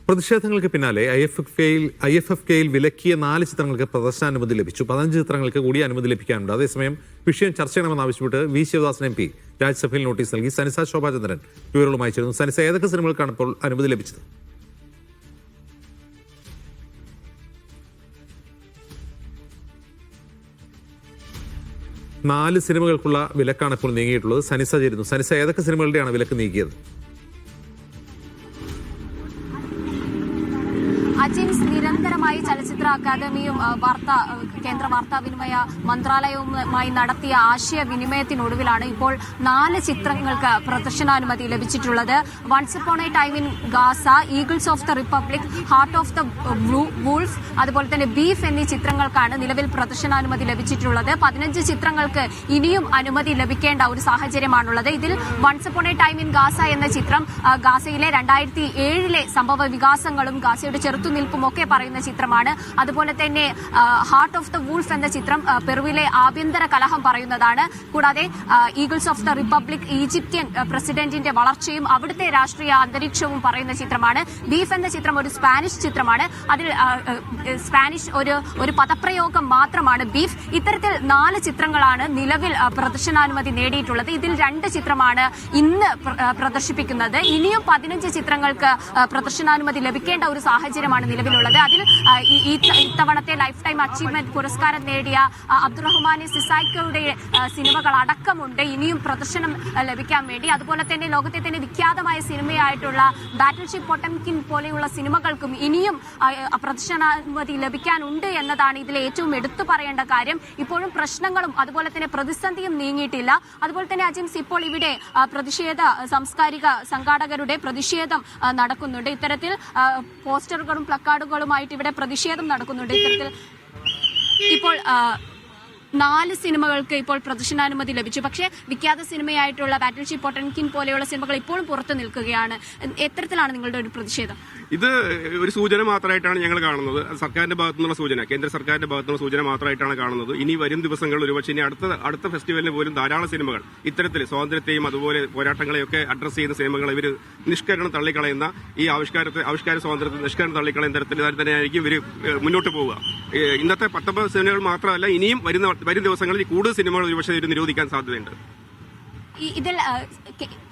പ്രതിഷേധങ്ങൾക്ക് പിന്നാലെ IFFK-യിൽ വിലക്കിയ 4 ചിത്രങ്ങൾക്ക് പ്രദർശനാനുമതി ലഭിച്ചു. 15 ചിത്രങ്ങൾക്ക് കൂടി അനുമതി ലഭിക്കാനുണ്ട്. അതേസമയം വിഷയം ചർച്ച ചെയ്യണമെന്നാവശ്യപ്പെട്ട് വി ശിവദാസൻ MP രാജ്യസഭയിൽ നോട്ടീസ് നൽകി. സനിസ ശോഭാചന്ദ്രൻ വിവരങ്ങളുമായി ചേരുന്നു. സനിസ, ഏതൊക്കെ സിനിമകൾക്കാണ് ഇപ്പോൾ അനുമതി ലഭിച്ചത്? 4 സിനിമകൾക്കുള്ള വിലക്കാണ് ഇപ്പോൾ നീങ്ങിയിട്ടുള്ളത്. സനിസ ചേരുന്നു. സനിസ, ഏതൊക്കെ സിനിമകളുടെയാണ് വിലക്ക് നീക്കിയത്? അജിൻസ് നിരന്തരമായി ചലച്ചിത്ര അക്കാദമിയും കേന്ദ്ര വാർത്താവിനിമയ മന്ത്രാലയവുമായി നടത്തിയ ആശയവിനിമയത്തിനൊടുവിലാണ് ഇപ്പോൾ 4 ചിത്രങ്ങൾക്ക് പ്രദർശനാനുമതി ലഭിച്ചിട്ടുള്ളത്. Once upon a time in Gaza, eagles of the republic, heart of the wolf, അതുപോലെ തന്നെ ബീഫ് എന്നീ ചിത്രങ്ങൾക്കാണ് നിലവിൽ പ്രദർശനാനുമതി ലഭിച്ചിട്ടുള്ളത്. 15 ചിത്രങ്ങൾക്ക് ഇനിയും അനുമതി ലഭിക്കേണ്ട ഒരു സാഹചര്യമാണുള്ളത്. ഇതിൽ once upon a time in Gaza എന്ന ചിത്രം ഗാസയിലെ 2007 സംഭവ വികാസങ്ങളും ഗാസയുടെ ചെറുത്തുനിൽപ്പും ഒക്കെ പറയുന്ന ചിത്രമാണ്. അതുപോലെ തന്നെ ഹാർട്ട് ഓഫ് ദ വൂൾഫ് എന്ന ചിത്രം പെറുവിലെ ആഭ്യന്തര കലഹം പറയുന്നതാണ്. കൂടാതെ Eagles of the republic Egyptian പ്രസിഡന്റിന്റെ വളർച്ചയും അവിടുത്തെ രാഷ്ട്രീയ അന്തരീക്ഷവും പറയുന്ന ചിത്രമാണ്. ബീഫ് എന്ന ചിത്രം ഒരു സ്പാനിഷ് ചിത്രമാണ്. അതിൽ സ്പാനിഷ് ഒരു പദപ്രയോഗം മാത്രമാണ് ബീഫ്. ഇത്തരത്തിൽ 4 ചിത്രങ്ങളാണ് നിലവിൽ പ്രദർശനാനുമതി നേടിയിട്ടുള്ളത്. ഇതിൽ 2 ചിത്രമാണ് ഇന്ന് പ്രദർശിപ്പിക്കുന്നത്. ഇനിയും 15 ചിത്രങ്ങൾക്ക് പ്രദർശനാനുമതി ലഭിക്കേണ്ട ഒരു സാഹചര്യമാണ് നിലവിലുള്ളത്. അതിൽ ഇത്തവണത്തെ ലൈഫ് ടൈം അച്ചീവ്മെന്റ് പുരസ്കാരം നേടിയ അബ്ദുറഹ്മാനെ സിസായ്ക്കയുടെ സിനിമകൾ അടക്കമുണ്ട് ഇനിയും പ്രദർശനം ലഭിക്കാൻ വേണ്ടി. അതുപോലെ തന്നെ ലോകത്തെ തന്നെ വിഖ്യാതമായ സിനിമയായിട്ടുള്ള ബാറ്റിൽഷിപ്പ് പൊട്ടംകിൻ പോലെയുള്ള സിനിമകൾക്കും ഇനിയും പ്രദർശനാനുമതി ലഭിക്കാനുണ്ട് എന്നതാണ് ഇതിലെ ഏറ്റവും എടുത്തു പറയേണ്ട കാര്യം. ഇപ്പോഴും പ്രശ്നങ്ങളും അതുപോലെ തന്നെ പ്രതിസന്ധിയും നീങ്ങിയിട്ടില്ല. അതുപോലെ തന്നെ അജിംസ്, ഇപ്പോൾ ഇവിടെ സാംസ്കാരിക സംഘാടകരുടെ പ്രതിഷേധം നടക്കുന്നുണ്ട്. ഇത്തരത്തിൽ പോസ്റ്ററുകളും പ്ലക്കാർഡുകളുമായിട്ട് ഇവിടെ പ്രതിഷേധം നടക്കുന്നുണ്ട്. ഇത്തരത്തിൽ ഇപ്പോൾ 4 സിനിമകൾക്ക് ഇപ്പോൾ പ്രദർശനാനുമതി ലഭിച്ചു. പക്ഷേ വിഖ്യാത സിനിമയായിട്ടുള്ള ബാറ്റിൽഷിപ്പ് പൊട്ടൻകിൻ പോലെയുള്ള സിനിമകൾ ഇപ്പോഴും പുറത്തു നിൽക്കുകയാണ്. എത്തരത്തിലാണ് നിങ്ങളുടെ ഒരു പ്രതിഷേധം? ഇത് ഒരു സൂചന മാത്രമായിട്ടാണ് ഞങ്ങൾ കാണുന്നത്. സർക്കാരിന്റെ ഭാഗത്തുനിന്നുള്ള സൂചന, കേന്ദ്ര സർക്കാരിന്റെ ഭാഗത്തുനിന്നുള്ള സൂചന മാത്രമായിട്ടാണ് കാണുന്നത്. ഇനി വരും ദിവസങ്ങളിൽ ഒരുപക്ഷെ ഇനി അടുത്ത ഫെസ്റ്റിവലിന് പോലും ധാരാളം സിനിമകൾ ഇത്തരത്തിൽ സ്വാതന്ത്ര്യത്തെയും അതുപോലെ പോരാട്ടങ്ങളെയൊക്കെ അഡ്രസ് ചെയ്യുന്ന സിനിമകൾ ഇവർ നിഷ്കരണം തള്ളിക്കളയുന്ന ഈ ആവിഷ്കാര സ്വാതന്ത്ര്യത്തെ നിഷ്കരണം തള്ളിക്കളയുന്ന തരത്തിൽ തന്നെയായിരിക്കും ഇവർ മുന്നോട്ട് പോവുക. ഇന്നത്തെ 19 സിനിമകൾ മാത്രമല്ല, ഇനിയും വരും ദിവസങ്ങളിൽ കൂടുതൽ സിനിമകൾ ഒരുപക്ഷെ ഇവർ നിരോധിക്കാൻ സാധ്യതയുണ്ട്. ഇതിൽ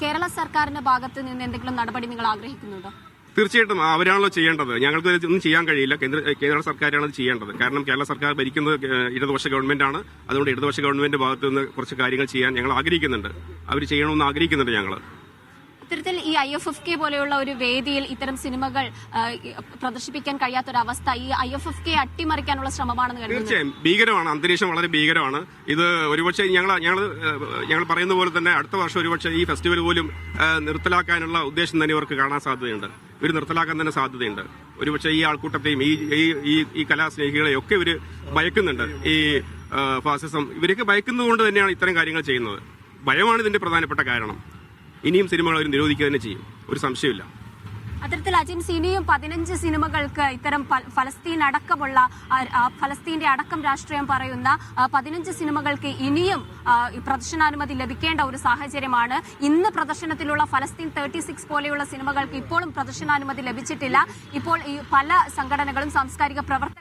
കേരള സർക്കാരിന്റെ ഭാഗത്ത് നിന്ന് എന്തെങ്കിലും നടപടി നിങ്ങൾ ആഗ്രഹിക്കുന്നുണ്ടോ? തീർച്ചയായിട്ടും അവരാണല്ലോ ചെയ്യേണ്ടത്. ഞങ്ങൾക്ക് ഒന്നും ചെയ്യാൻ കഴിയില്ല. കേരള സർക്കാരാണ് അത് ചെയ്യേണ്ടത്. കാരണം കേരള സർക്കാർ ഭരിക്കുന്നത് ഇടതുപക്ഷ ഗവൺമെന്റാണ്. അതുകൊണ്ട് ഇടതുപക്ഷ ഗവൺമെന്റ് ഭാഗത്തു നിന്ന് കുറച്ച് കാര്യങ്ങൾ ചെയ്യാൻ ഞങ്ങൾ ആഗ്രഹിക്കുന്നുണ്ട്. അവർ ചെയ്യണമെന്ന് ആഗ്രഹിക്കുന്നുണ്ട് ഞങ്ങൾ. ഇത്തരത്തിൽ ഈ IFFK പോലെയുള്ള ഒരു വേദിയിൽ ഇത്തരം സിനിമകൾ പ്രദർശിപ്പിക്കാൻ കഴിയാത്തൊരവസ്ഥ ഈ IFFK അട്ടിമറിക്കാനുള്ള ശ്രമമാണെന്ന് കരുതുന്നു. തീർച്ചയായും ഭീകരമാണ്. അന്തരീക്ഷം വളരെ ഭീകരമാണ്. ഇത് ഒരുപക്ഷെ ഞങ്ങൾ പറയുന്ന പോലെ തന്നെ അടുത്ത വർഷം ഒരുപക്ഷെ ഈ ഫെസ്റ്റിവൽ പോലും നിർത്തലാക്കാനുള്ള ഉദ്ദേശം തന്നെ ഇവർക്ക് കാണാൻ സാധ്യതയുണ്ട്. ഇവർ നിർത്തലാക്കാൻ തന്നെ സാധ്യതയുണ്ട്. ഒരുപക്ഷെ ഈ ആൾക്കൂട്ടത്തെയും ഈ കലാസ്നേഹികളെയൊക്കെ ഇവർ ഭയക്കുന്നുണ്ട്. ഈ ഫാസിസം ഇവരൊക്കെ ഭയക്കുന്നതുകൊണ്ട് തന്നെയാണ് ഇത്തരം കാര്യങ്ങൾ ചെയ്യുന്നത്. ഭയമാണ് ഇതിന്റെ പ്രധാനപ്പെട്ട കാരണം. ഇനിയും സിനിമകൾ അവർ നിരോധിക്കുക തന്നെ ചെയ്യും, ഒരു സംശയമില്ല. അത്തരത്തിൽ അജിൻസ്, ഇനിയും 15 സിനിമകൾക്ക് ഇത്തരം ഫലസ്തീൻ അടക്കമുള്ള ഫലസ്തീന്റെ അടക്കം രാഷ്ട്രീയം പറയുന്ന 15 സിനിമകൾക്ക് ഇനിയും പ്രദർശനാനുമതി ലഭിക്കേണ്ട ഒരു സാഹചര്യമാണ്. ഇന്ന് പ്രദർശനത്തിലുള്ള ഫലസ്തീൻ 36 പോലെയുള്ള സിനിമകൾക്ക് ഇപ്പോഴും പ്രദർശനാനുമതി ലഭിച്ചിട്ടില്ല. ഇപ്പോൾ ഈ പല സംഘടനകളും സാംസ്കാരിക പ്രവർത്തകരും